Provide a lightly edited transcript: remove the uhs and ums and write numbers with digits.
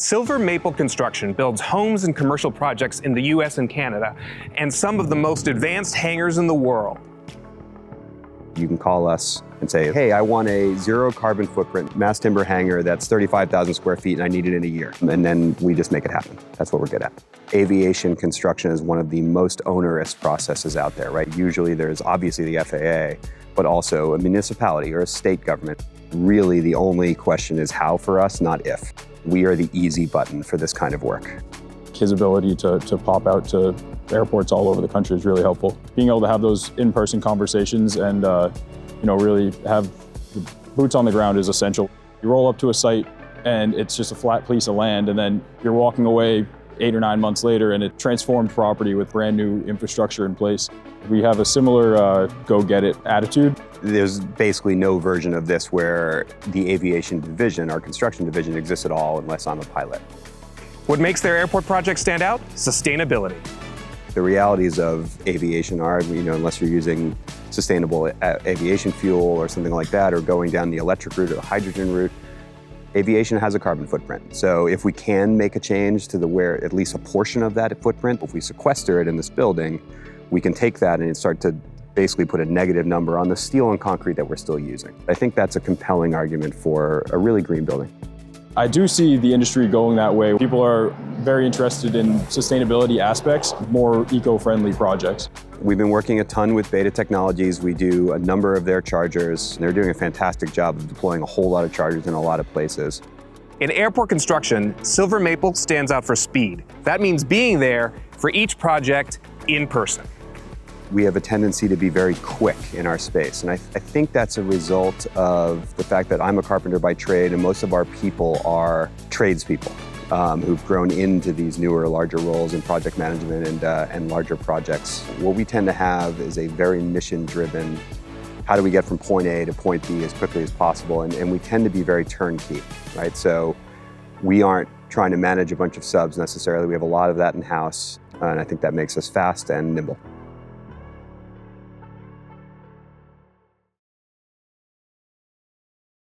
Silver Maple Construction builds homes and commercial projects in the US and Canada, and some of the most advanced hangars in the world. You can call us and say, hey, I want a zero carbon footprint mass timber hangar that's 35,000 square feet and I need it in a year. And then we just make it happen. That's what we're good at. Aviation construction is one of the most onerous processes out there, right? Usually there's obviously the FAA, but also a municipality or a state government. Really the only question is how for us, not if. We are the easy button for this kind of work. His ability to pop out to airports all over the country is really helpful. Being able to have those in-person conversations and really have the boots on the ground is essential. You roll up to a site and it's just a flat piece of land, and then you're walking away 8 or 9 months later and it's transformed property with brand new infrastructure in place. We have a similar go-get-it attitude. There's basically no version of this where the aviation division, our construction division, exists at all unless I'm a pilot. What makes their airport project stand out? Sustainability. The realities of aviation are, unless you're using sustainable aviation fuel or something like that, or going down the electric route or the hydrogen route, aviation has a carbon footprint. So if we can make a change to where at least a portion of that footprint, if we sequester it in this building, we can take that and start to basically put a negative number on the steel and concrete that we're still using. I think that's a compelling argument for a really green building. I do see the industry going that way. People are very interested in sustainability aspects, more eco-friendly projects. We've been working a ton with Beta Technologies. We do a number of their chargers. They're doing a fantastic job of deploying a whole lot of chargers in a lot of places. In airport construction, Silver Maple stands out for speed. That means being there for each project in person. We have a tendency to be very quick in our space. And I think that's a result of the fact that I'm a carpenter by trade and most of our people are tradespeople who've grown into these newer, larger roles in project management and larger projects. What we tend to have is a very mission-driven, how do we get from point A to point B as quickly as possible? And we tend to be very turnkey, right? So we aren't trying to manage a bunch of subs necessarily. We have a lot of that in-house, and I think that makes us fast and nimble.